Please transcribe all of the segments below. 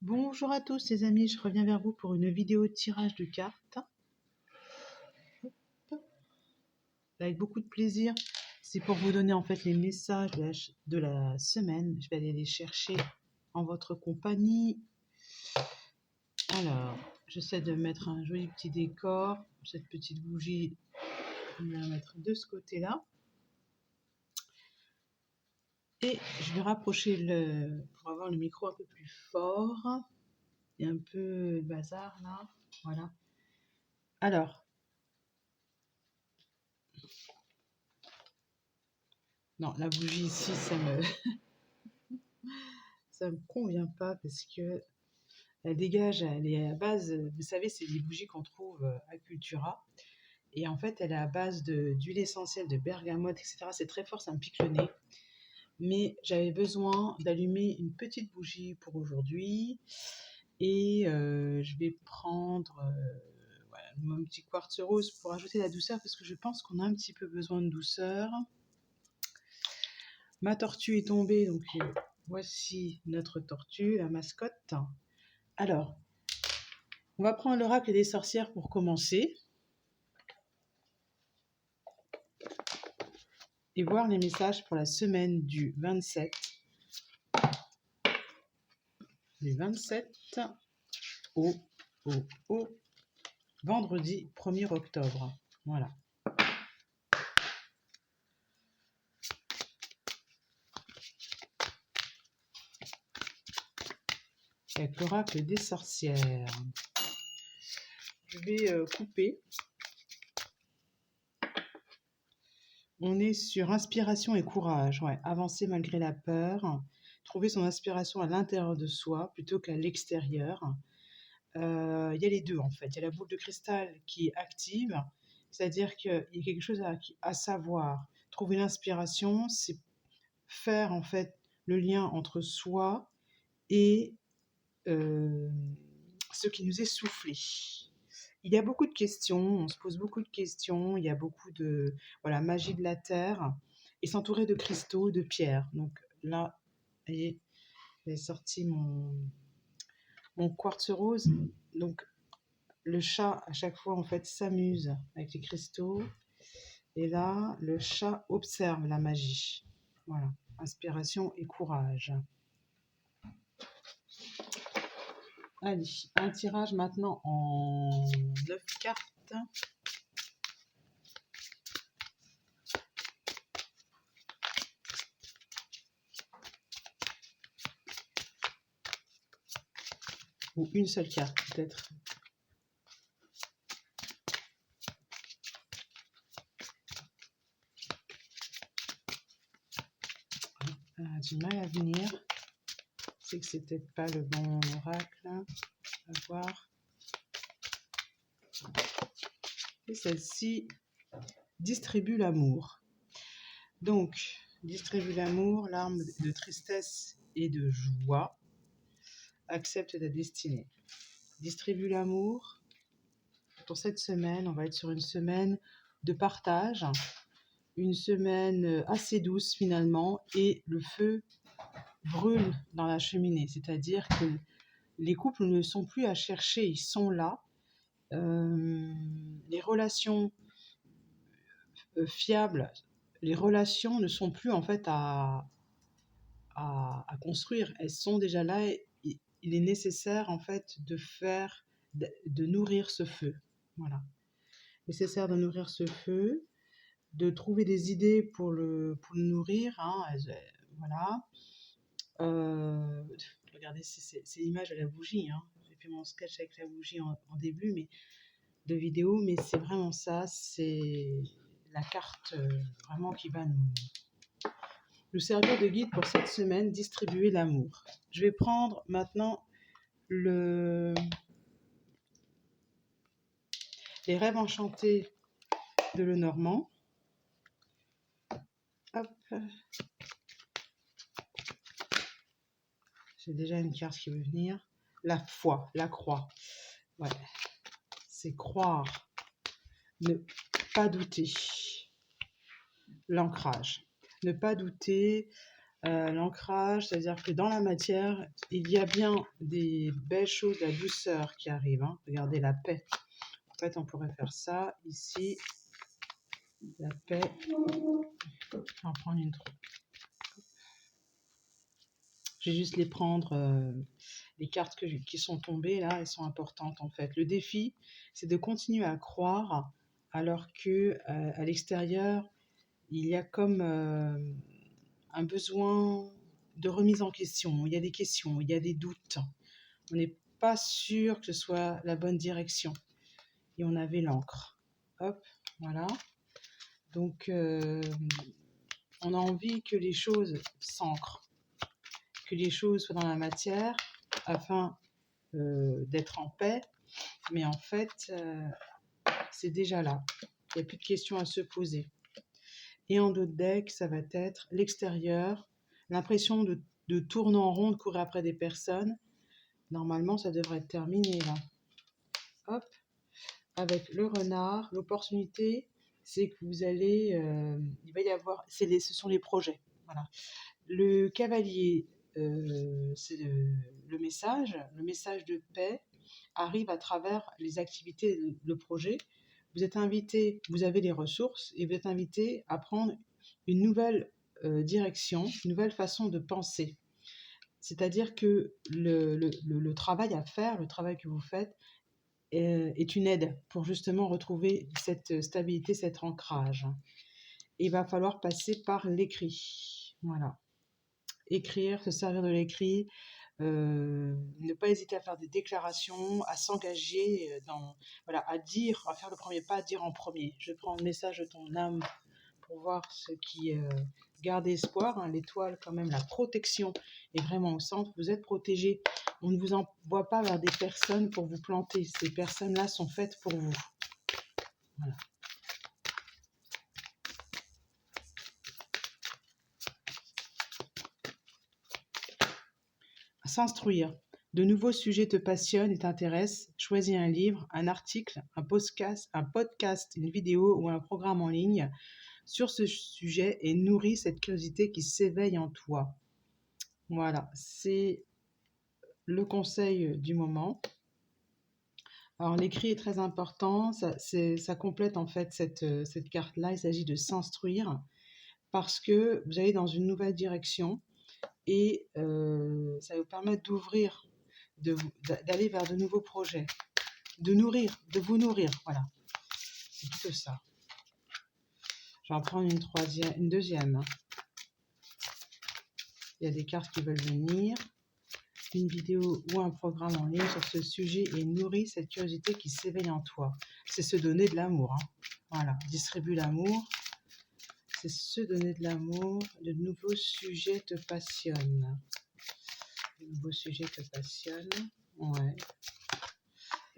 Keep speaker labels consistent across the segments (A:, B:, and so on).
A: Bonjour à tous les amis, je reviens vers vous pour une vidéo de tirage de cartes. Avec beaucoup de plaisir. C'est pour vous donner en fait les messages de la semaine. Je vais aller les chercher en votre compagnie. Alors, j'essaie de mettre un joli petit décor. Cette petite bougie, on va la mettre de ce côté-là. Et je vais rapprocher pour avoir le micro un peu plus fort. Il y a un peu de bazar là. Voilà. Alors, non, la bougie ici, ça me convient pas parce que elle dégage, elle est à base, vous savez, c'est des bougies qu'on trouve à Cultura. Et en fait, elle est à base d'huile essentielle, de bergamote, etc. C'est très fort, ça me pique le nez. Mais j'avais besoin d'allumer une petite bougie pour aujourd'hui. Et je vais prendre voilà, mon petit quartz rose pour ajouter la douceur parce que je pense qu'on a un petit peu besoin de douceur. Ma tortue est tombée, donc voici notre tortue, la mascotte. Alors, on va prendre l'oracle des sorcières pour commencer et voir les messages pour la semaine du 27 au vendredi 1er octobre. Voilà. Avec l'oracle des sorcières. Je vais couper. On est sur inspiration et courage. Ouais. Avancer malgré la peur. Trouver son inspiration à l'intérieur de soi plutôt qu'à l'extérieur. Il y a les deux en fait. Il y a la boule de cristal qui est active. C'est-à-dire qu'il y a quelque chose à savoir. Trouver l'inspiration, c'est faire en fait le lien entre soi et ce qui nous est soufflé. Il y a beaucoup de questions, on se pose beaucoup de questions, il y a beaucoup de magie de la terre et s'entourer de cristaux, de pierres. Donc là, vous voyez, j'ai sorti mon quartz rose. Donc le chat à chaque fois en fait s'amuse avec les cristaux et là le chat observe la magie. Voilà, inspiration et courage. Allez, un tirage maintenant en 9 cartes. Ou une seule carte peut-être. Du mal à venir. C'est que c'est peut-être pas le bon oracle. On va voir. Et celle-ci distribue l'amour. Donc, distribue l'amour, l'arme de tristesse et de joie. Accepte ta destinée. Distribue l'amour. Pour cette semaine, on va être sur une semaine de partage. Une semaine assez douce finalement. Et le feu brûle dans la cheminée. C'est-à-dire que les couples ne sont plus à chercher, ils sont là. Les relations fiables, les relations ne sont plus en fait à construire, elles sont déjà là. Et il est nécessaire en fait de nourrir ce feu. Voilà, nécessaire de nourrir ce feu, de trouver des idées pour le nourrir. Hein, voilà. Regardez, c'est l'image de la bougie. Hein. J'ai fait mon sketch avec la bougie en début de vidéo, mais c'est vraiment ça. C'est la carte vraiment qui va nous servir de guide pour cette semaine, distribuer l'amour. Je vais prendre maintenant les rêves enchantés de Lenormand. Hop. J'ai déjà une carte qui veut venir. La foi, la croix. Ouais. C'est croire, ne pas douter. L'ancrage. Ne pas douter. L'ancrage, c'est-à-dire que dans la matière, il y a bien des belles choses, la douceur qui arrive. Hein. Regardez la paix. En fait, on pourrait faire ça ici. La paix. Je vais en prendre une trop. Je vais juste les prendre, les cartes qui sont tombées là, elles sont importantes en fait. Le défi, c'est de continuer à croire alors que à l'extérieur, il y a comme un besoin de remise en question. Il y a des questions, il y a des doutes. On n'est pas sûr que ce soit la bonne direction. Et on avait l'encre. Hop, voilà. Donc, on a envie que les choses s'ancrent, que les choses soient dans la matière afin d'être en paix. Mais en fait, c'est déjà là. Il n'y a plus de questions à se poser. Et en d'autres decks, ça va être l'extérieur, l'impression de tourner en rond, de courir après des personnes. Normalement, ça devrait être terminé là. Hop, avec le renard, l'opportunité, c'est que vous allez, il va y avoir, ce sont les projets. Voilà. Le cavalier, c'est le message de paix arrive à travers les activités, le projet. Vous êtes invité, vous avez les ressources et vous êtes invité à prendre une nouvelle direction, une nouvelle façon de penser. C'est-à-dire que le travail à faire, le travail que vous faites, est une aide pour justement retrouver cette stabilité, cet ancrage. Et il va falloir passer par l'écrit. Voilà. Écrire, se servir de l'écrit, ne pas hésiter à faire des déclarations, à s'engager voilà, à dire, à faire le premier pas, à dire en premier. Je prends le message de ton âme pour voir ce qui garde espoir. Hein, l'étoile, quand même, la protection est vraiment au centre. Vous êtes protégé. On ne vous envoie pas vers des personnes pour vous planter. Ces personnes-là sont faites pour vous. Voilà. S'instruire. De nouveaux sujets te passionnent et t'intéressent. Choisis un livre, un article, un podcast, une vidéo ou un programme en ligne sur ce sujet et nourris cette curiosité qui s'éveille en toi. Voilà, c'est le conseil du moment. Alors l'écrit est très important, ça complète en fait cette carte-là. Il s'agit de s'instruire parce que vous allez dans une nouvelle direction et ça va vous permettre d'ouvrir, d'aller vers de nouveaux projets, de vous nourrir, voilà. C'est plutôt ça. Je vais en prendre une deuxième. Il y a des cartes qui veulent venir. Une vidéo ou un programme en ligne sur ce sujet et nourrit cette curiosité qui s'éveille en toi. C'est se donner de l'amour. Hein. Voilà, distribue l'amour. C'est se donner de l'amour. De nouveaux sujets te passionnent. De nouveaux sujets te passionnent. Ouais.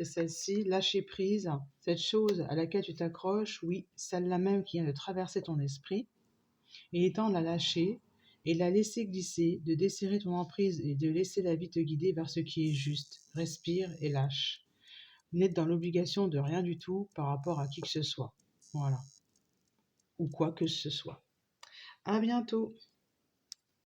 A: Et celle-ci, lâcher prise. Cette chose à laquelle tu t'accroches, oui, celle-là même qui vient de traverser ton esprit. Et il est temps de la lâcher et de la laisser glisser, de desserrer ton emprise et de laisser la vie te guider vers ce qui est juste. Respire et lâche. Vous n'êtes dans l'obligation de rien du tout par rapport à qui que ce soit. Voilà. Ou quoi que ce soit. À bientôt.